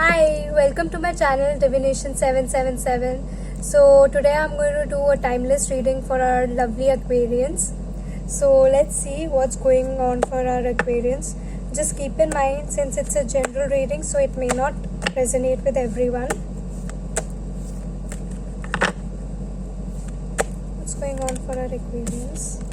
Hi, welcome to my channel Divination 777. So today I'm going to do a timeless reading for our lovely Aquarians. So let's see what's going on for our Aquarians. Just keep in mind, since it's a general reading, so it may not resonate with everyone. What's going on for our Aquarians?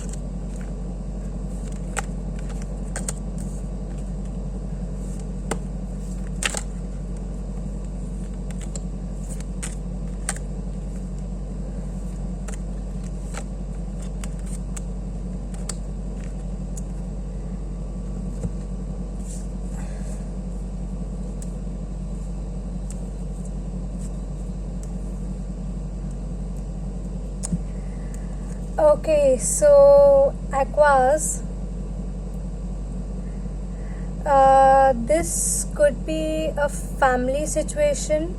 Okay, so Aquas, this could be a family situation,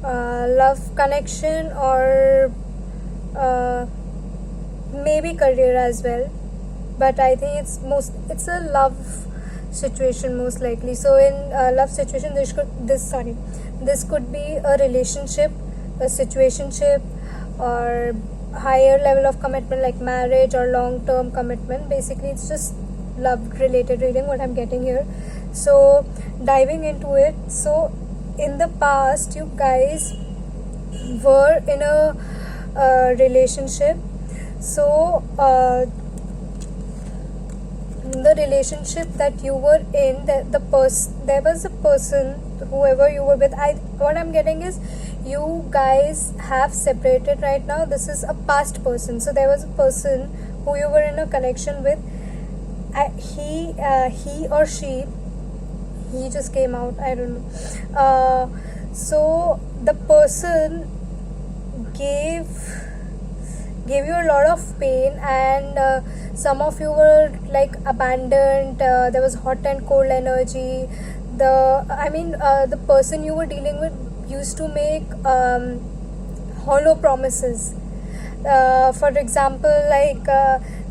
love connection, or maybe career as well. But I think it's a love situation most likely. So in a love situation, this could be a relationship, a situationship, or higher level of commitment like marriage or long-term commitment. Basically it's just love related reading what I'm getting here. So diving into it, so in the past you guys were in a relationship. So the relationship that you were in, there was a person, whoever you were with. What I'm getting is you guys have separated right now. This is a past person. So there was a person who you were in a connection with. He or she, he just came out, I don't know. So the person gave you a lot of pain, and some of you were like abandoned. There was hot and cold energy. The person you were dealing with used to make hollow promises. For example, like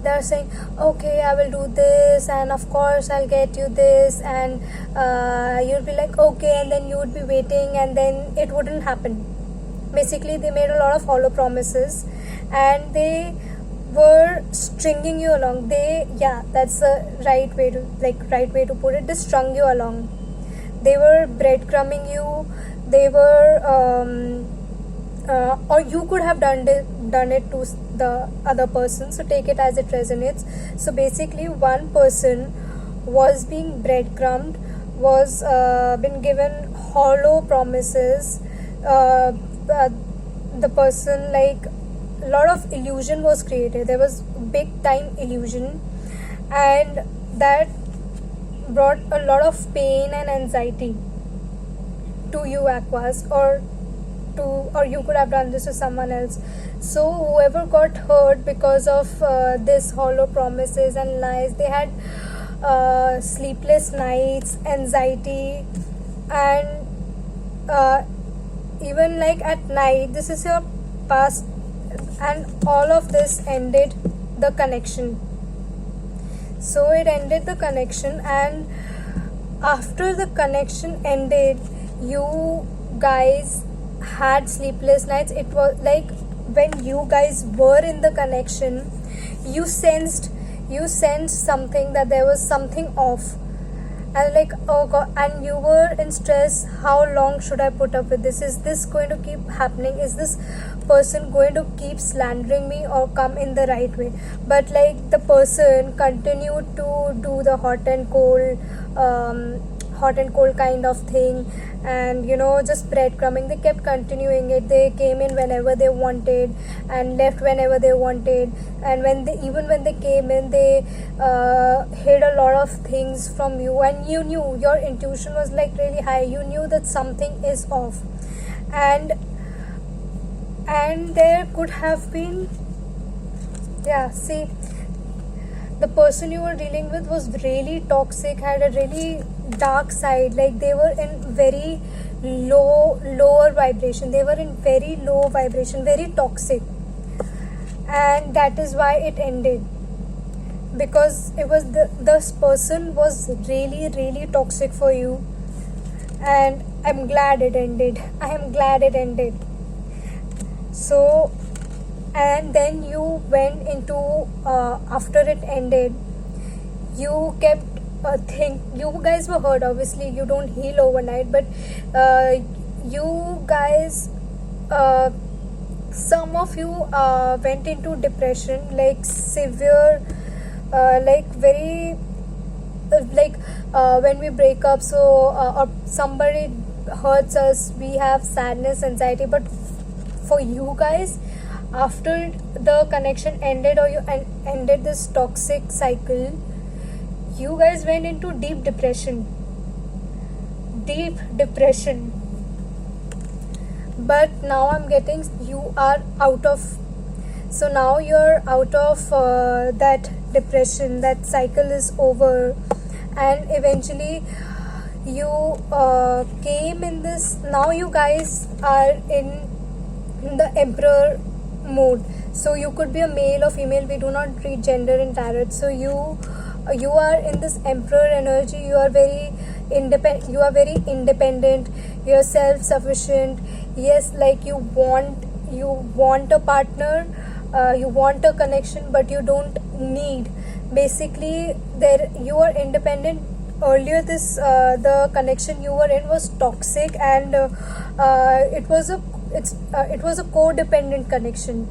they're saying, okay, I will do this, and of course I'll get you this, and you'll be like, okay, and then you would be waiting, and then it wouldn't happen. Basically they made a lot of hollow promises, and they were stringing you along. That's the right way to put it. They strung you along. They were breadcrumbing you. They were or you could have done it to the other person, so take it as it resonates. So basically one person was being breadcrumbed, was been given hollow promises. The person, like, a lot of illusion was created. There was big time illusion, and that brought a lot of pain and anxiety to you, Aquas, or you could have done this to someone else. So whoever got hurt because of this hollow promises and lies, they had sleepless nights, anxiety, and even like at night. This is your past, and all of this ended the connection. So it ended the connection, and after the connection ended, you guys had sleepless nights. It was like when you guys were in the connection, you sensed something, that there was something off, and like, oh god, and you were in stress. How long should I put up with this? Is this going to keep happening? Is this person going to keep slandering me or come in the right way? But like, the person continued to do the hot and cold kind of thing, and just breadcrumbing. They kept continuing it. They came in whenever they wanted and left whenever they wanted, and when they came in, they hid a lot of things from you, and you knew, your intuition was like really high. You knew that something is off, and there could have been, the person you were dealing with was really toxic, had a really dark side. Like, they were in very lower vibration. They were in very low vibration, very toxic, and that is why it ended. Because it was this person was really toxic for you, and I'm glad it ended. I am glad it ended. So, and then you went into, after it ended, you kept think you guys were hurt. Obviously you don't heal overnight, but you guys, some of you went into depression, like severe, like very, when we break up, so or somebody hurts us, we have sadness, anxiety. But for you guys, after the connection ended, or you ended this toxic cycle, you guys went into deep depression. But now I'm getting, you are out of, so now you're out of that depression. That cycle is over, and eventually you came in this, now you guys are in the emperor mode. So you could be a male or female, we do not read gender in tarot. So you are in this emperor energy. You are very independent, you're self-sufficient. Yes, like you want a partner, you want a connection, but you don't need. Basically, there you are independent. Earlier, this the connection you were in was toxic, and it was a codependent connection.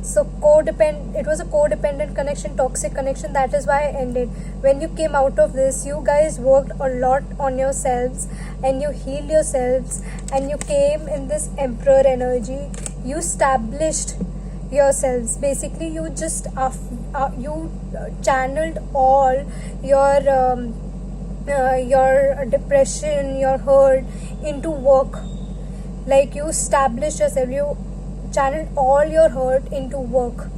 So it was a codependent connection, toxic connection. That is why I ended. When you came out of this, you guys worked a lot on yourselves, and you healed yourselves, and you came in this emperor energy. You established yourselves. Basically, you just you channeled all your depression, your hurt into work. Like you established yourself, you channeled all your hurt into work.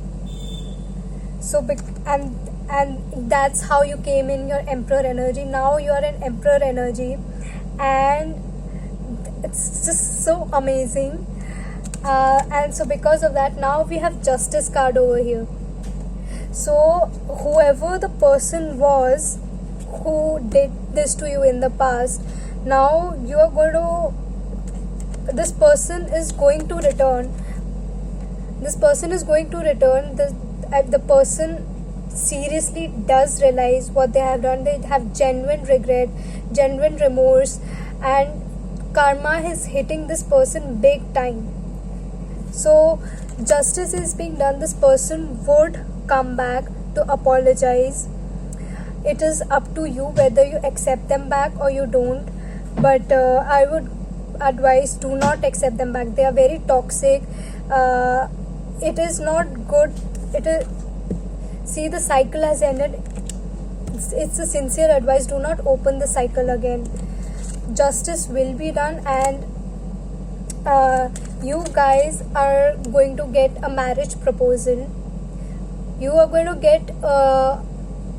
So and that's how you came in your emperor energy. Now you are in emperor energy, and it's just so amazing. And so because of that, now we have justice card over here. So whoever the person was who did this to you in the past, now you are going to, this person is going to return. The person seriously does realize what they have done. They have genuine regret, genuine remorse, and karma is hitting this person big time. So justice is being done. This person would come back to apologize. It is up to you whether you accept them back or you don't. But I would advise, do not accept them back. They are very toxic. It is not good. See, the cycle has ended. It's a sincere advice. Do not open the cycle again. Justice will be done, and you guys are going to get a marriage proposal. You are going to get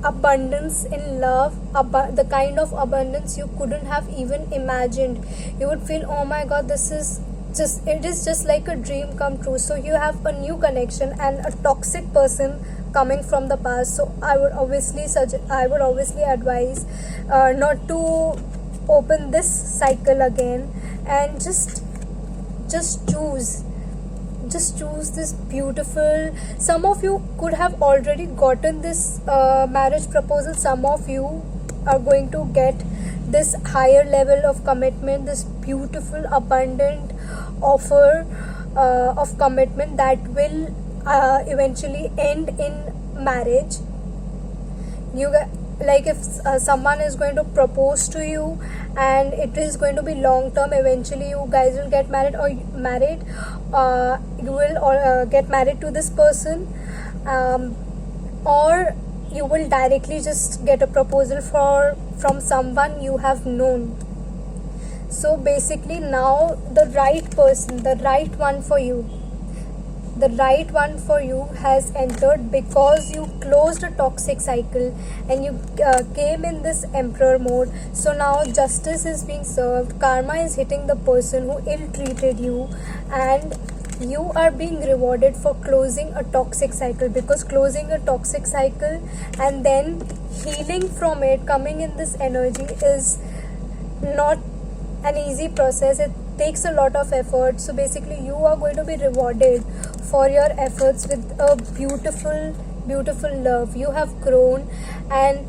abundance in love, the kind of abundance you couldn't have even imagined. You would feel, oh my god, it is just like a dream come true. So you have a new connection and a toxic person coming from the past. So I would obviously advise not to open this cycle again, and just choose this beautiful. Some of you could have already gotten this marriage proposal. Some of you are going to get this higher level of commitment, this beautiful abundant offer of commitment that will eventually end in marriage. Like if someone is going to propose to you, and it is going to be long term, eventually you guys will get married, you will get married to this person, or you will directly just get a proposal from someone you have known. So basically, now the right person, the right one for you has entered, because you closed a toxic cycle and you came in this emperor mode. So now justice is being served, karma is hitting the person who ill-treated you, and you are being rewarded for closing a toxic cycle. Because closing a toxic cycle and then healing from it, coming in this energy, not an easy process. It takes a lot of effort. So basically you are going to be rewarded for your efforts with a beautiful love. You have grown, and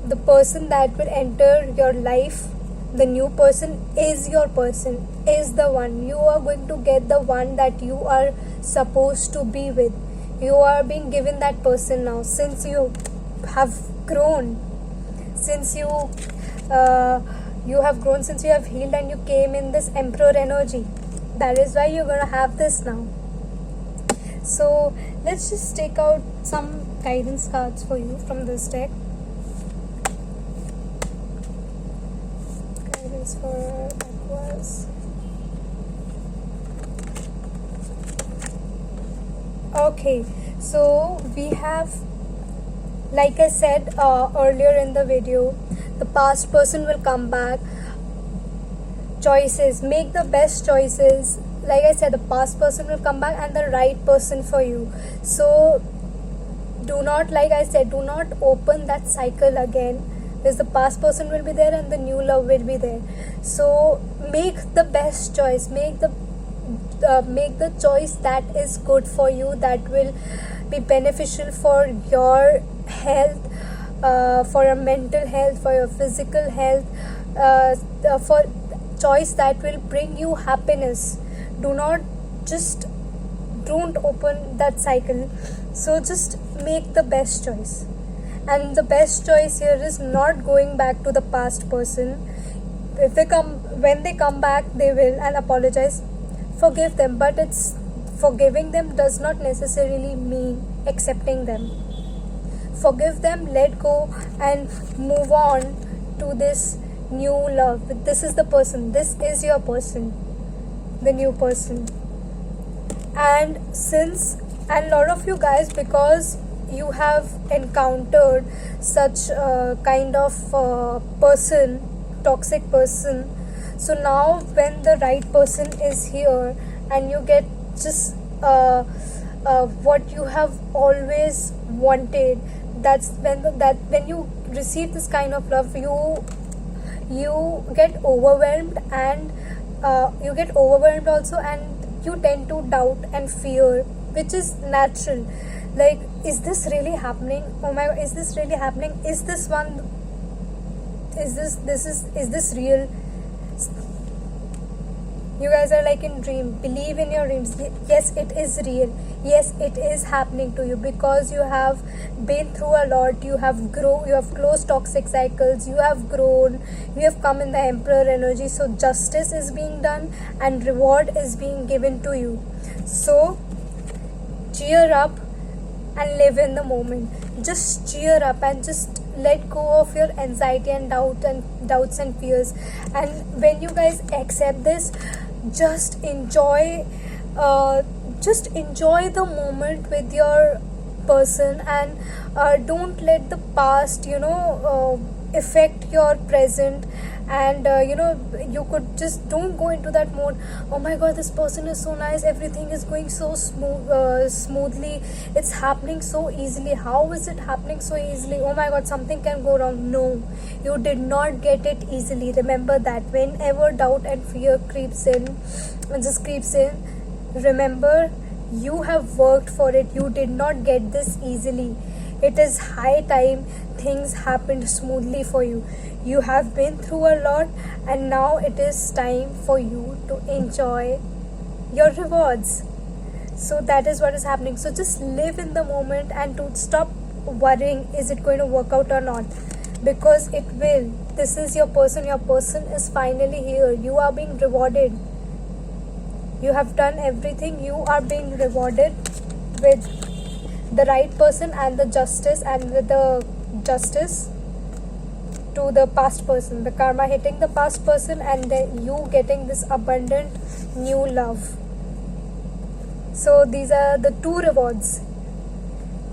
the person that will enter your life, the new person, is your person, is the one. You are going to get the one that you are supposed to be with. You are being given that person now, since you have grown, since you have grown, since you have healed and you came in this emperor energy. That is why you're gonna have this now. So let's just take out some guidance cards for you from this deck. Guidance for Aquarius. Okay, so we have, like I said earlier in the video, the past person will come back. Choices, make the best choices. Like I said, the past person will come back and the right person for you. So do not, like I said, do not open that cycle again, because the past person will be there and the new love will be there. So make the best choice, make the choice that is good for you, that will be beneficial for your health, for your mental health, for your physical health, for choice that will bring you happiness. Don't open that cycle. So just make the best choice, and the best choice here is not going back to the past person. When they come back, they will and apologize, forgive them, but it's forgiving them does not necessarily mean accepting them. Forgive them, let go, and move on to this new love. This is the person, this is your person, the new person. And a lot of you guys, because you have encountered such kind of person, toxic person, so now when the right person is here and you get just what you have always wanted, that's when you receive this kind of love, you get overwhelmed, and you get overwhelmed also, and you tend to doubt and fear, which is natural. Like, is this really happening? Oh my God, is this really happening? Is this real? You guys are like in dream. Believe in your dreams. Yes, it is real. Yes, it is happening to you, because you have been through a lot. You have grown. You have closed toxic cycles. You have grown. You have come in the emperor energy. So justice is being done and reward is being given to you. So cheer up and live in the moment. Just cheer up and just let go of your anxiety and doubts and fears. And when you guys accept this, just enjoy the moment with your person, and don't let the past affect your present. And you could just don't go into that mode. Oh my God, this person is so nice, everything is going so smoothly, it's happening so easily. How is it happening so easily? Oh my God, something can go wrong. No, you did not get it easily. Remember that whenever doubt and fear creeps in, remember, you have worked for it. You did not get this easily. It is high time things happened smoothly for you. You have been through a lot, and now it is time for you to enjoy your rewards. So that is what is happening. So just live in the moment and to stop worrying, is it going to work out or not? Because it will. This is your person. Your person is finally here. You are being rewarded. You have done everything. You are being rewarded with the right person and the justice, and with the justice to the past person, the karma hitting the past person, and then you getting this abundant new love. So these are the two rewards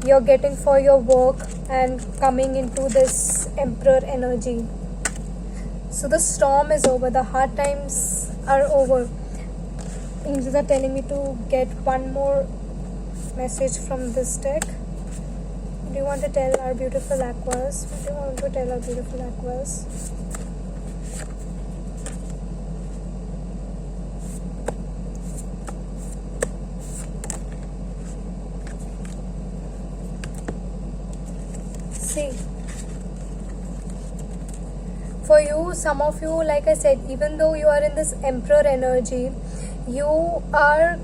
you're getting for your work and coming into this emperor energy. So the storm is over, the hard times are over. Angels are telling me to get one more message from this deck. Do you want to tell our beautiful Aquarius? What do you want to tell our beautiful Aquarius? some of you, like I said, even though you are in this emperor energy, you are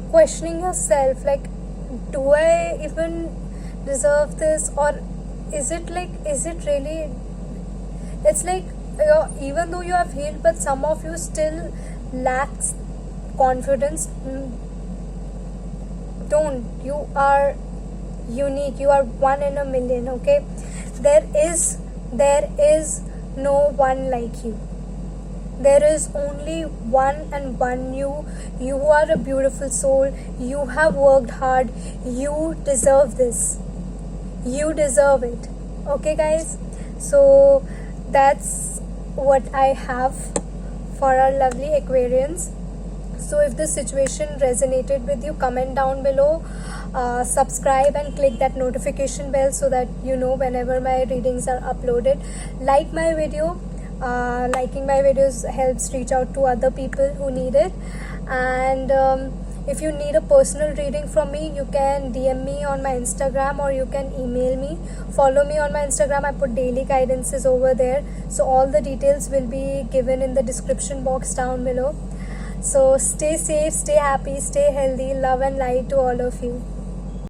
questioning yourself, like, do I even deserve this, or is it really, it's like, even though you have healed, but some of you still lacks confidence. Don't, you are unique, you are one in a million, okay? There is no one like you. There is only one and one you. You are a beautiful soul. You have worked hard. You deserve this. You deserve it. Okay, guys? So that's what I have for our lovely Aquarians. So if this situation resonated with you, comment down below, subscribe and click that notification bell so that you know whenever my readings are uploaded. Like my video. Liking my videos helps reach out to other people who need it. And if you need a personal reading from me, you can DM me on my Instagram or you can email me. Follow me on my Instagram. I put daily guidances over there, so all the details will be given in the description box down below. So stay safe, stay happy, stay healthy. Love and light to all of you.